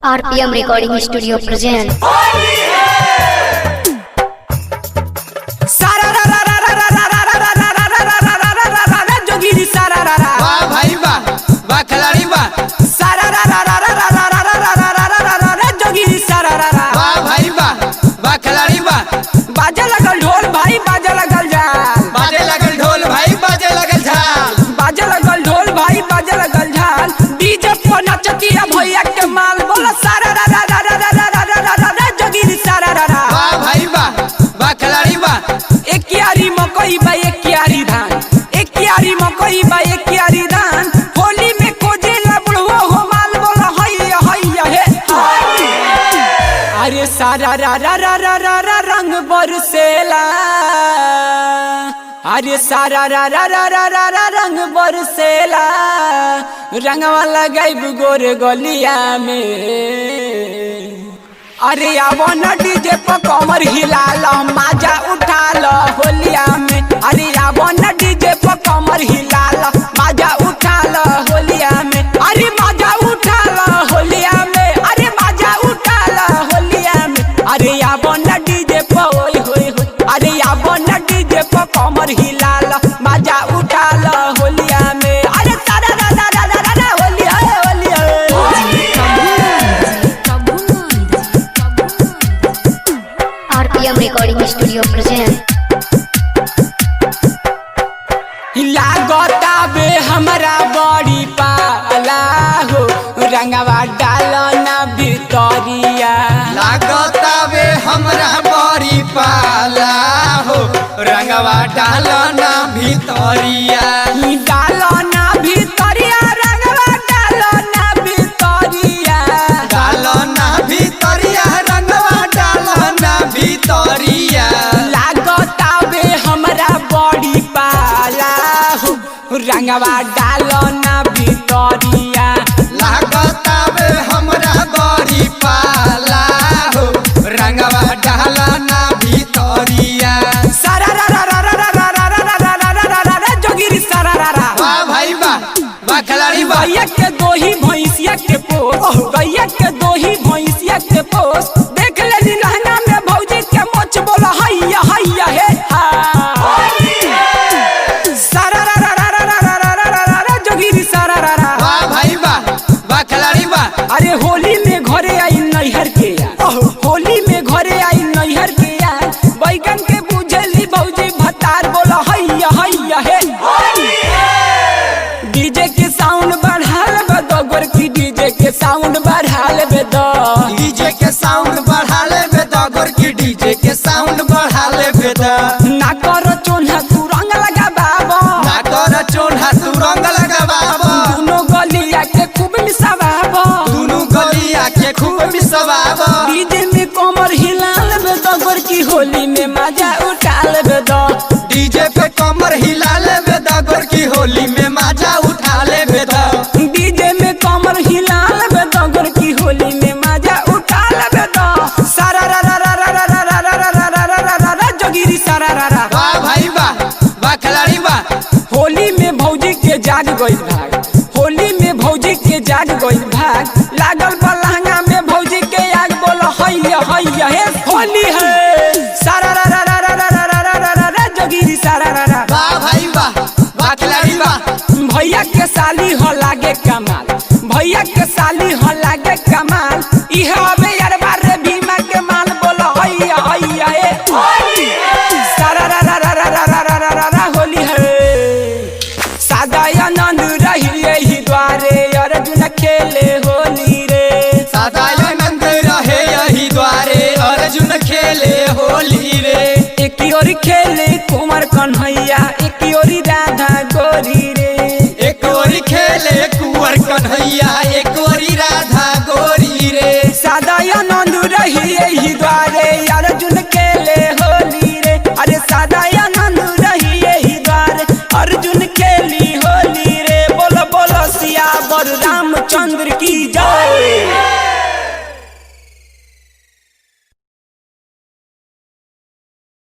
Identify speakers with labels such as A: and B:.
A: RPM Recording Studio present
B: जोगिरी सारा वाह भाई वाह वाह खिलाड़ी वाह सारा जोगिरी सारा वाह भाई वाह वाह खिलाड़ी वाह बाजे लगल ढोल भाई बाजे लगल झाल बाजे लगल ढोल भाई बाजे लगल झाल बाजे लगल ढोल भाई बाजे लगल झाल डीजे पर नचतिया भैया के माल बोला सारा जोगिरी सारा वाह भाई वाह वाह खिलाड़ी वाह एक क्यारी मकई बा एक क्यारी धान एक क्यारी मकई बा एक क्यारी धान होली में खोजे लबड़ो हो माल बोला हैया हैया हे अरे सारा रा रंग बरसेला अरे सारा रा रंग बरसेला रंगवा लगाइब गोरे गलिया में अरे आवो न डीजे पर कमर हिला लो मजा उठा लो होलिया में अरे आवो न डीजे पर कमर हिला लो मजा उठा लो होलिया में अरे मजा उठा लो होलिया में अरे मजा उठा लो होलिया में अरे आवो न डीजे पर ओए होए होए अरे आवो न डीजे पर कमर हिला लो मजा उठा लो होलिया में अरे तारा रा होलिया होलिया
A: RPM Recording Studio present
B: लागता बे हमरा बड़ी पाला हो रंगवा डालो ना भितरिया लागता बे हमरा बड़ी पाला हो रंगवा डालो ना भितरिया डालो ना भितरिया रंगवा डालो ना भितरिया डालो ना भितरिया रंगवा डालो ना भितरिया लागता बे हमरा बड़ी पाला हो रंगवा डालो ना भितरिया लागता बे हमरा बड़ी पाला हो रंगवा डालो ना भितरिया सारा जोगिरी सारा वाह भाई वाह वाह खिलाड़ी वाह गैया के दोही भैंसिया के पोस गैया के दोही भैंसिया के पोस देख ले लहंगा में भौजी के मोच बोला हैया हैया हे सारा जोगिरी सारा वाह भाई वाह वाह खिलाड़ी वाह अरे होली में घरे आई नैहर के यार होली में घरे आई नैहर के यार बैगन के बुझली भौजी भतार बोला हैया हैया हे डीजे के साउंड बढ़ा ले दो गोरकी डीजे के साउंड बढ़ा ले दो डीजे के साउंड बढ़ा ले दो गोरकी डीजे के साउंड बढ़ा ले दो ना करो चोन्हा तू रंग लगा बाबा ना करो चोन्हा तू रंग लगा बाबा दोनों गलिया के खूब मिसाबाबा दोनों गलिया के खूब मिसाबाबा डीजे में कमर हिला ले दो गोरकी होली में मजा उठा ले दो डीजे पे कमर हिला ले दो गोरकी होली में मजा उठा ले दो डीजे में कमर हिला ले दो गोरकी होली में मजा उठा ले दो सारा जोगिरी सारा वाह भाई वाह वाह खिलाड़ी वाह होली में भौजी के जाग गइल भाग होली में भौजी के जाग गइल भाग लागल बा लहंगा में भौजी के आग बोलो हैया हैया हे होली है सारा जोगिरी सारा वाह भाई वाह वाह खिलाड़ी वाह भैया के साली हो लागे कमाल भैया के साली हो लागे कमाल इह अबे यार बारे भीमा के माल बोलो हैया हैया हे सारा होली है सादा आनंद रही यही द्वारे अर्जुन खेले होली रे सादा आनंद रहे यही द्वारे अर्जुन खेले होली रे एक ओर खेले कुमार कन्हैया एक ओर राधा गोरी रे एक ओर खेले कुंवर कन्हैया